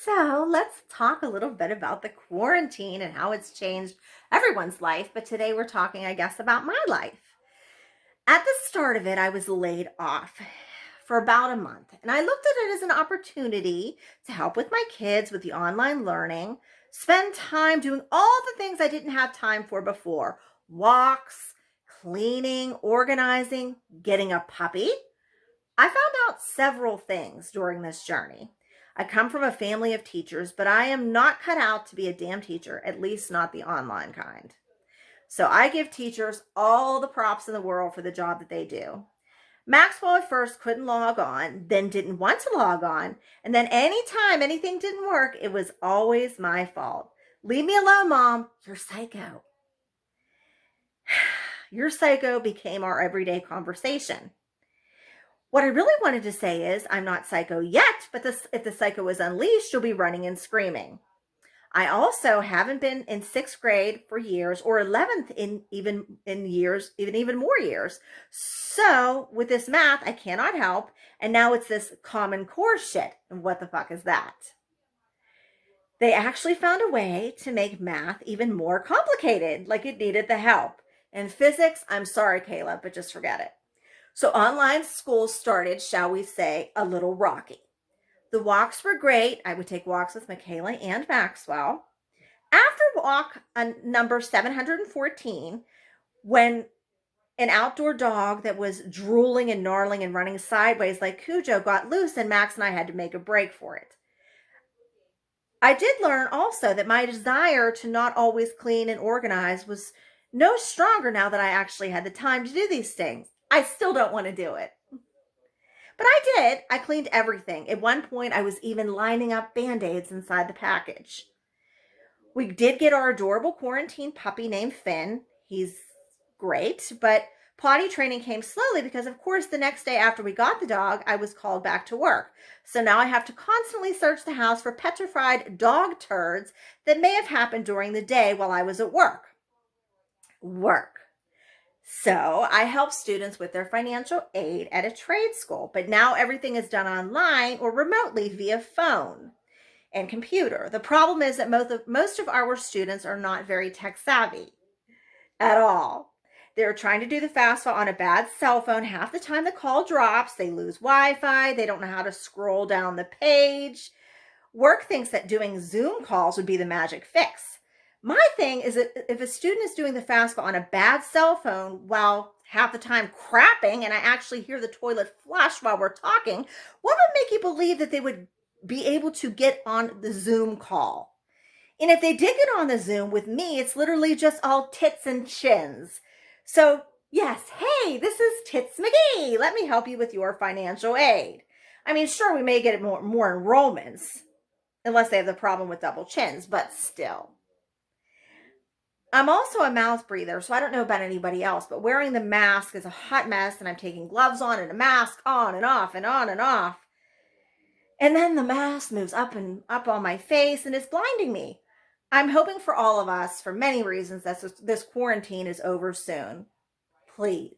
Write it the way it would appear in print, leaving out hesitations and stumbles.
So let's talk a little bit about the quarantine and how it's changed everyone's life. But today we're talking, I guess, about my life. At the start of it, I was laid off for about a month, and I looked at it as an opportunity to help with my kids with the online learning, spend time doing all the things I didn't have time for before: walks, cleaning, organizing, getting a puppy. I found out several things during this journey. I come from a family of teachers, but I am not cut out to be a damn teacher, at least not the online kind. So I give teachers all the props in the world for the job that they do. Maxwell at first couldn't log on, then didn't want to log on, and then anytime anything didn't work, it was always my fault. Leave me alone, Mom. You're psycho. Your psycho became our everyday conversation. What I really wanted to say is, I'm not psycho yet, but if the psycho is unleashed, you'll be running and screaming. I also haven't been in sixth grade for years, or 11th in years, even more years. So with this math, I cannot help. And now it's this Common Core shit. And what the fuck is that? They actually found a way to make math even more complicated, like it needed the help. And physics, I'm sorry, Caleb, but just forget it. So online school started, shall we say, a little rocky. The walks were great. I would take walks with Michaela and Maxwell. After walk number 714, when an outdoor dog that was drooling and gnarling and running sideways like Cujo got loose, and Max and I had to make a break for it. I did learn also that my desire to not always clean and organize was no stronger now that I actually had the time to do these things. I still don't want to do it. But I did. I cleaned everything. At one point, I was even lining up Band-Aids inside the package. We did get our adorable quarantine puppy named Finn. He's great, but potty training came slowly because, of course, the next day after we got the dog, I was called back to work. So now I have to constantly search the house for petrified dog turds that may have happened during the day while I was at work. So I help students with their financial aid at a trade school, but now everything is done online or remotely via phone and computer. The problem is that most of our students are not very tech savvy at all. They're trying to do the FAFSA on a bad cell phone. Half the time the call drops, they lose Wi-Fi, they don't know how to scroll down the page. Work thinks that doing Zoom calls would be the magic fix. My thing is that if a student is doing the FAFSA on a bad cell phone while half the time crapping, and I actually hear the toilet flush while we're talking, what would make you believe that they would be able to get on the Zoom call? And if they did get on the Zoom with me, it's literally just all tits and chins. So yes, hey, this is Tits McGee. Let me help you with your financial aid. I mean, sure, we may get more enrollments, unless they have the problem with double chins, but still. I'm also a mouth breather, so I don't know about anybody else, but wearing the mask is a hot mess, and I'm taking gloves on and a mask on and off and on and off. And then the mask moves up and up on my face and it's blinding me. I'm hoping for all of us, for many reasons, that this quarantine is over soon. Please.